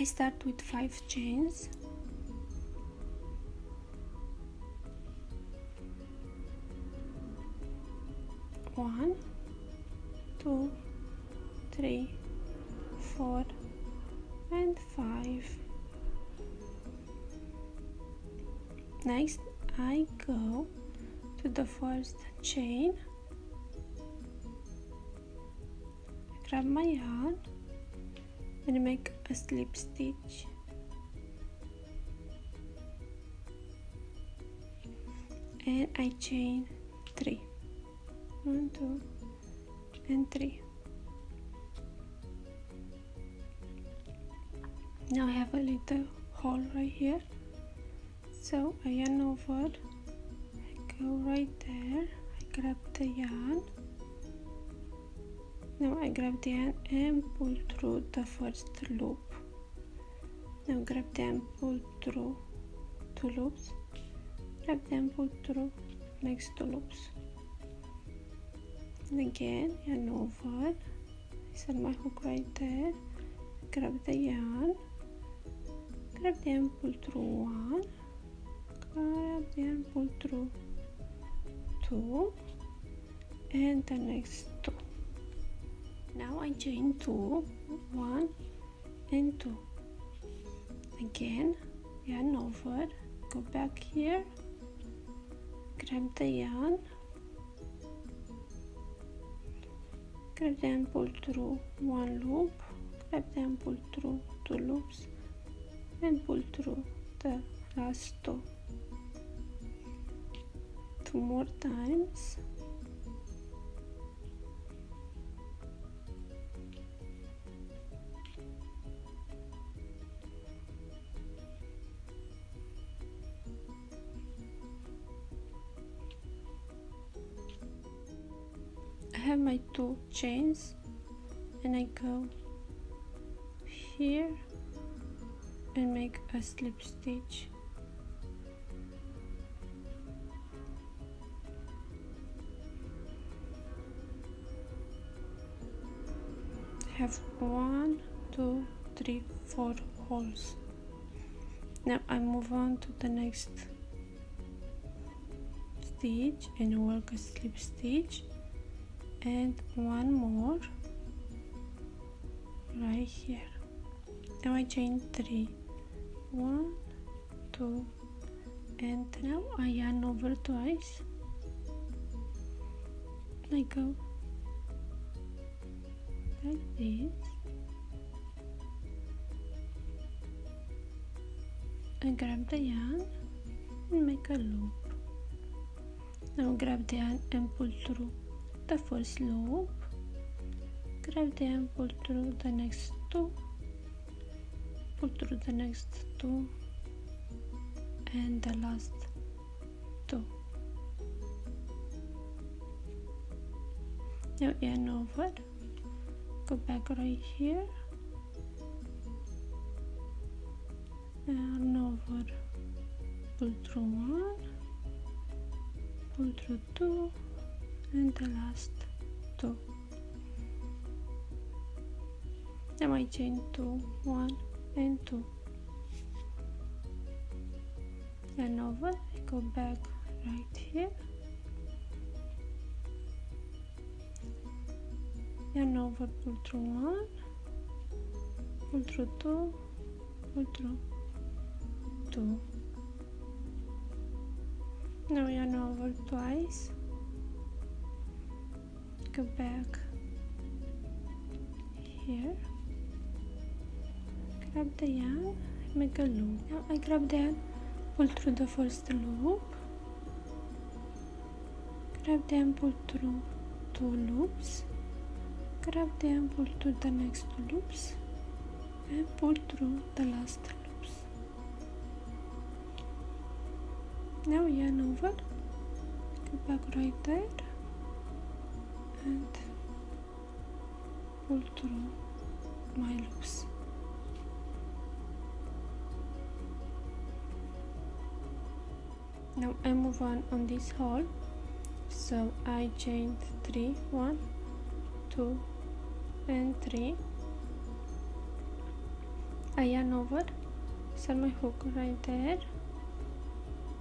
I start with 5 chains. One, 2, 3, 4 and 5. Next I go to the first chain, grab my yarn and make a slip stitch. And I chain 3. 1, 2 and 3. Now I have a little hole right here, so I yarn over, I go right there, I grab the yarn. Now I grab the yarn and pull through the first loop. Now grab the yarn, pull through 2 loops, grab the yarn, pull through next 2 loops. And again, yarn over, insert my hook right there, grab the yarn, grab the yarn, pull through 1, grab the yarn, pull through 2 and the next 2. Now I chain 2, 1 and 2. Again, yarn over, go back here, grab the yarn, grab the yarn, pull through 1 loop, grab the yarn, pull through 2 loops and pull through the last 2. 2 more times. I have my 2 chains and I go here and make a slip stitch. I have 1, 2, 3, 4 holes. Now I move on to the next stitch and work a slip stitch and 1 more right here. Now I chain 3, 1, 2 and now I yarn over twice. I go like this, I grab the yarn and make a loop. Now grab the yarn and pull through the first loop, grab the yarn, pull through the next 2, pull through the next 2 and the last 2. Now yarn over, go back right here, yarn over, pull through 1, pull through 2 and the last 2. Now I chain 2, 1 and 2. Yarn over, I go back right here, yarn over, pull through 1, pull through 2, pull through 2. Now yarn over twice, go back here, grab the yarn, make a loop. Now I grab the yarn, pull through the first loop, grab the yarn, pull through 2 loops, grab the yarn, pull through the next 2 loops and pull through the last loops. Now yarn over, go back right there and pull through my loops. Now I move on this hole, so I chained 3, 1, 2 and 3. I yarn over, set my hook right there,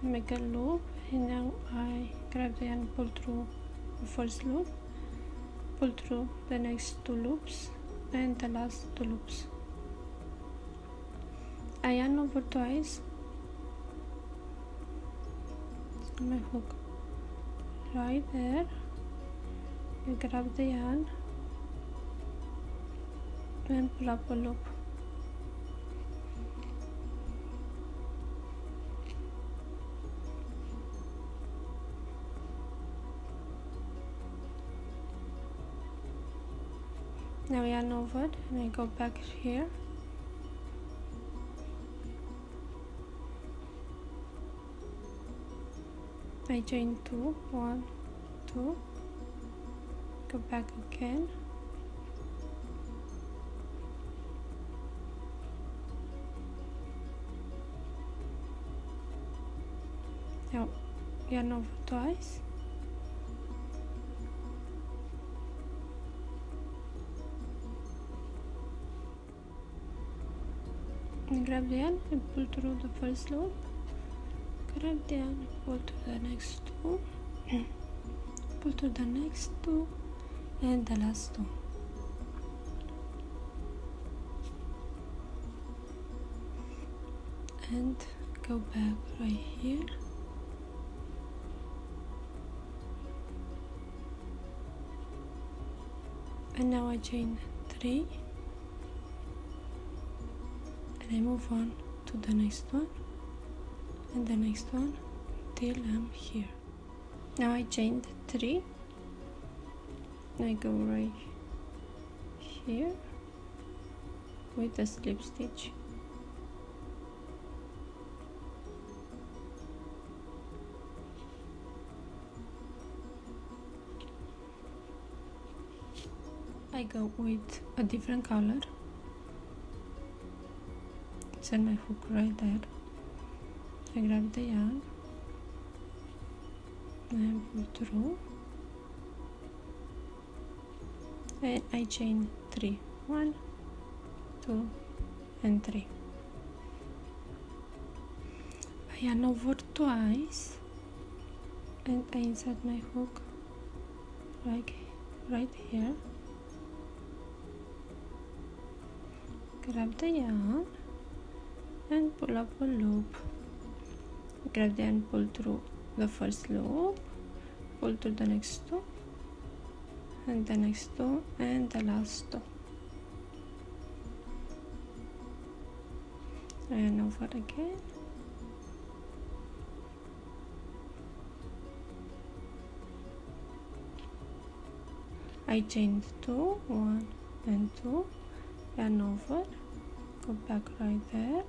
make a loop, and now I grab the yarn, pull through the first loop, pull through the next 2 loops and the last 2 loops. I yarn over twice, set my hook right there, you grab the yarn and pull up a loop. Now yarn over and I go back here, I chain 2, 1, 2, go back again, now yarn over twice, and grab the yarn and pull through the first loop, grab the yarn and pull through the next 2, pull through the next 2 and the last 2. And go back right here, and now I chain 3 and I move on to the next one and the next one till I'm here. Now I chained 3, I go right here with the slip stitch. I go with a different color, set my hook right there, I grab the yarn and pull through, and I chain 3, 1, 2 and 3. I yarn over twice and I insert my hook right here, grab the yarn and pull up a loop, grab the yarn, pull through the first loop, pull through the next 2 and the next 2 and the last 2. And over again, I chained 2, 1 and 2, yarn over, go back right there,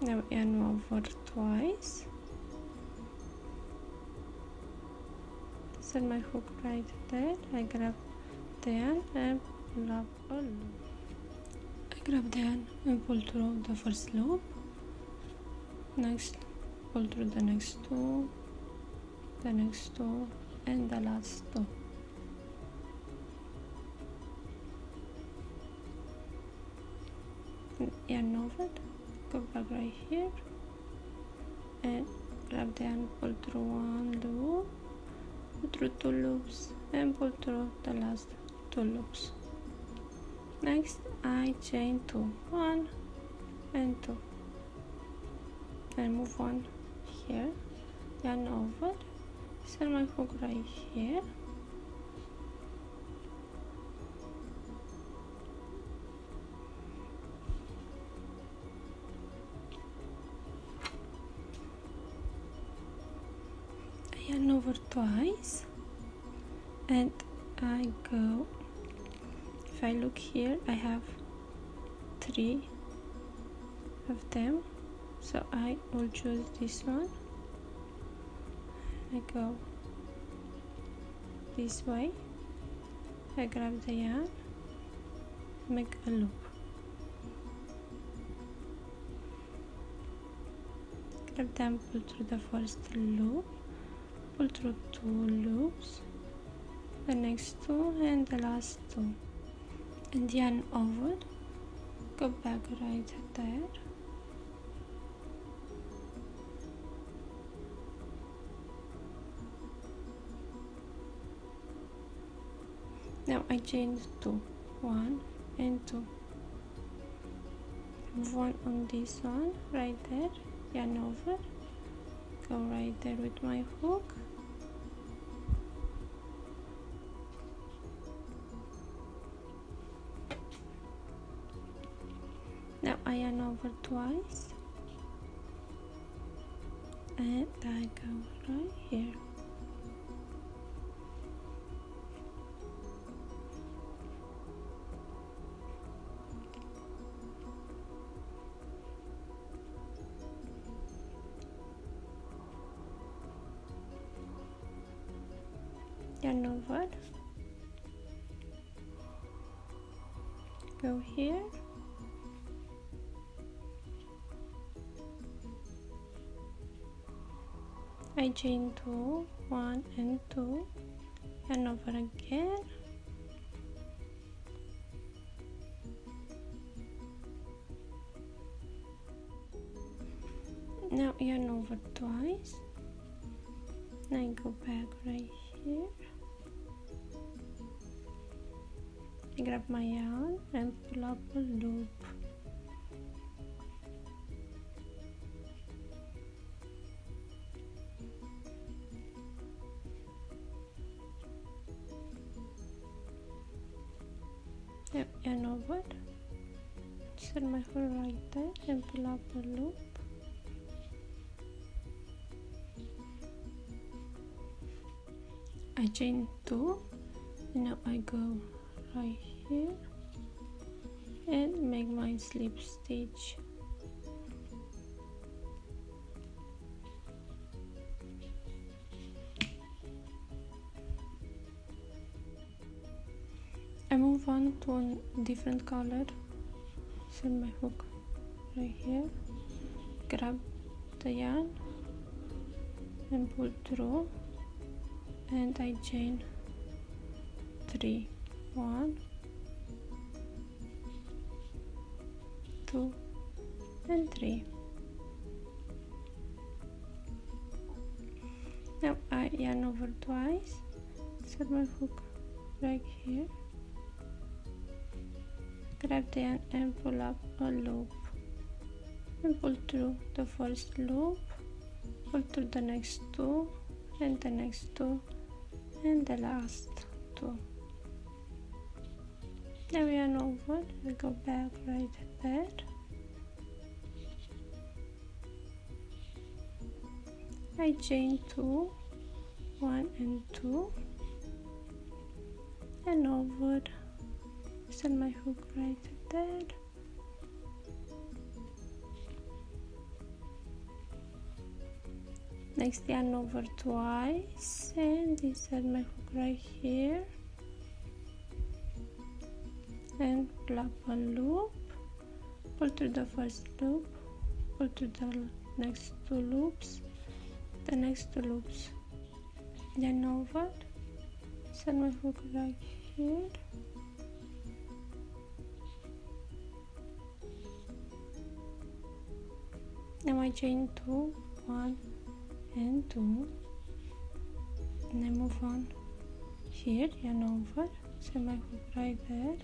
now yarn over twice, set my hook right there, I grab the yarn and pull up a loop, I grab the yarn and pull through the first loop, next pull through the next 2, the next 2 and the last 2. Yarn over, go back right here and grab the yarn, pull through 1 loop, pull through 2 loops and pull through the last 2 loops. Next I chain 2, 1 and 2 and move on here, yarn over, set my hook right here, I yarn over twice and I go, if I look here I have 3 of them, so I will choose this one, I go this way, I grab the yarn, make a loop, grab them, pull through the first loop, pull through 2 loops, the next two, and the last two, and yarn over, go back right there. Now I chain 2, 1 and 2, move on this one right there, yarn over, go right there with my hook, now I yarn over twice, and I go right here. Yarn over, go here, I chain 2, 1 and 2, yarn over again, now yarn over twice, now I go back right here, I grab my yarn and pull up a loop. Yep, yarn over, set my hook right there and pull up a loop. I chain 2, and now I go right here and make my slip stitch. I move on to a different color, set my hook right here, grab the yarn and pull through, and I chain 3, 1, 2 and 3. Now I yarn over twice, set my hook right here, grab the yarn and pull up a loop, and pull through the first loop, pull through the next two, and the next two, and the last two. Now we yarn over, we go back right there, I chain 2, 1 and 2, and over, set my hook right there, next yarn over twice, and insert my hook right here, and pull up a loop, pull through the first loop, pull through the next two loops, the next two loops, yarn over, set my hook right here, now I chain 2, 1 and 2, and I move on here, yarn over, set my hook right there,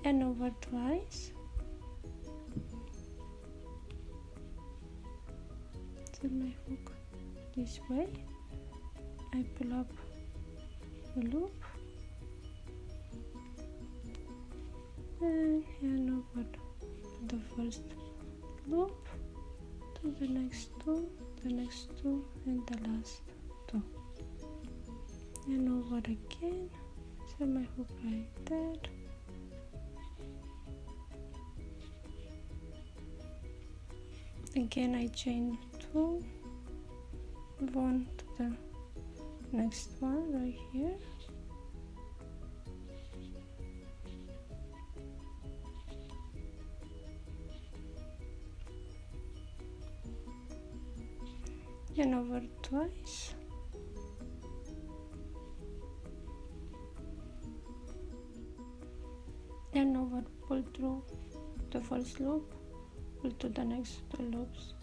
yarn over twice, set my hook this way, I pull up the loop, and yarn over the first loop to the next two, and the last two, yarn over again, set my hook right there, again I chain 2, move on to the next one right here, yarn over twice, yarn over, pull through the first loop, pull to the next two loops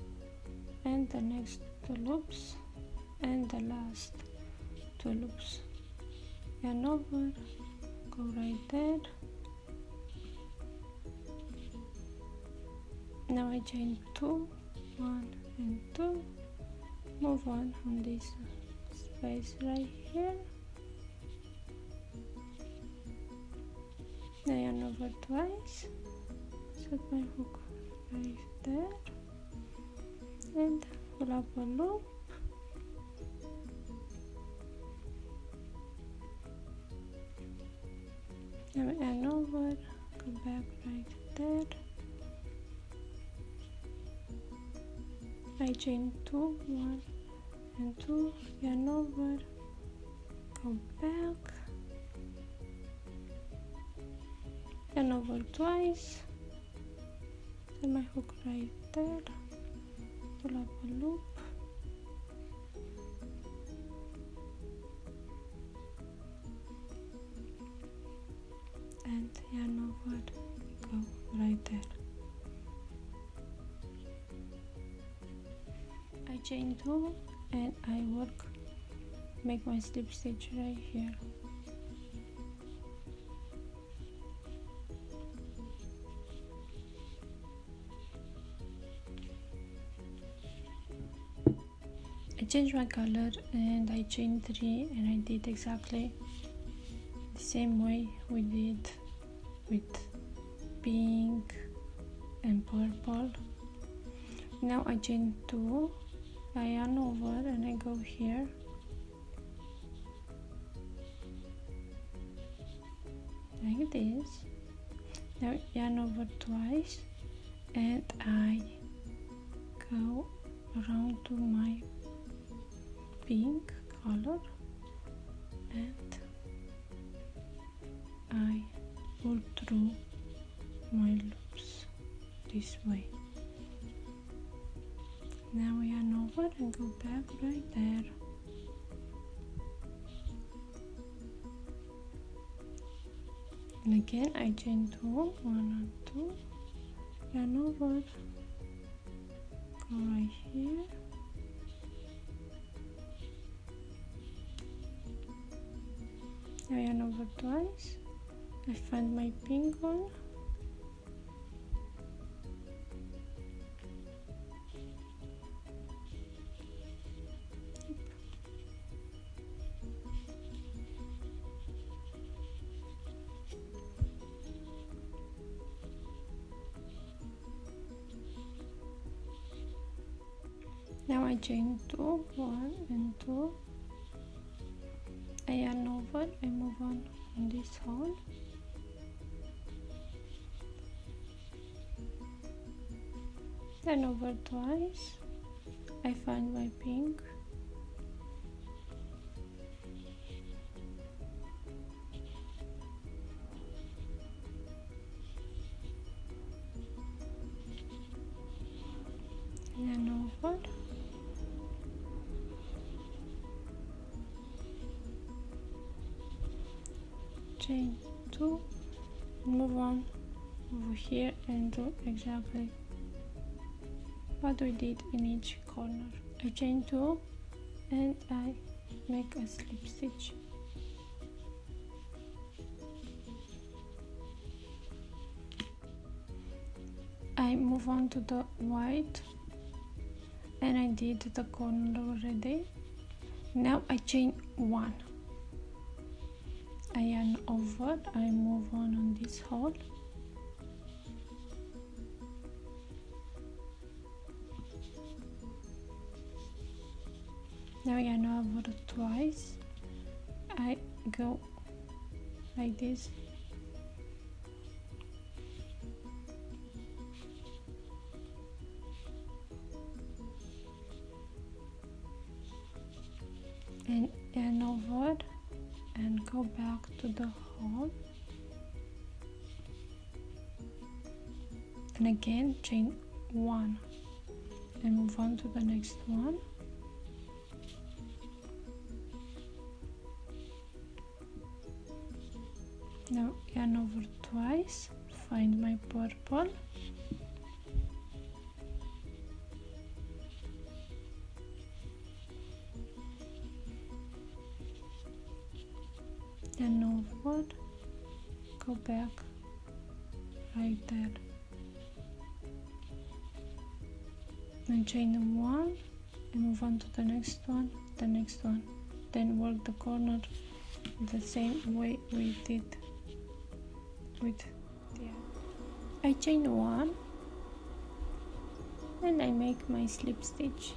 and the next two loops and the last two loops, yarn over, go right there. Now I chain 2, 1 and 2, move on this space right here. Now yarn over twice, set my hook right there and pull up a loop. Now yarn over, go back right there. I chain 2, 1 and 2, yarn over, go back, yarn over twice, set my hook right there, pull up a loop, and yarn over, go right there. I chain 2 and I work, make my slip stitch right here. I changed my color and I chained 3 and I did exactly the same way we did with pink and purple. Now I chain 2, I yarn over and I go here, like this. Now yarn over twice and I go around to my pink color and I pull through my loops this way. Now we yarn over and go back right there. And again I chain 2, 1 and 2, yarn over, go right here, now yarn over twice, I find my pink one, now I chain 2, 1 and 2, I yarn over, I move on this hole, yarn over twice, I find my pink, yarn over, chain 2, move on over here and do exactly what we did in each corner. I chain 2 and I make a slip stitch. I move on to the white and I did the corner already. Now I chain 1, I yarn over, I move on this hole, now I yarn over twice, I go like this, and yarn over and go back to the hole, and again chain 1 and move on to the next one, Now yarn over twice, find my purple, yarn over, go back right there, and chain 1 and move on to the next one, then work the corner the same way we did with the other. I chain 1 and I make my slip stitch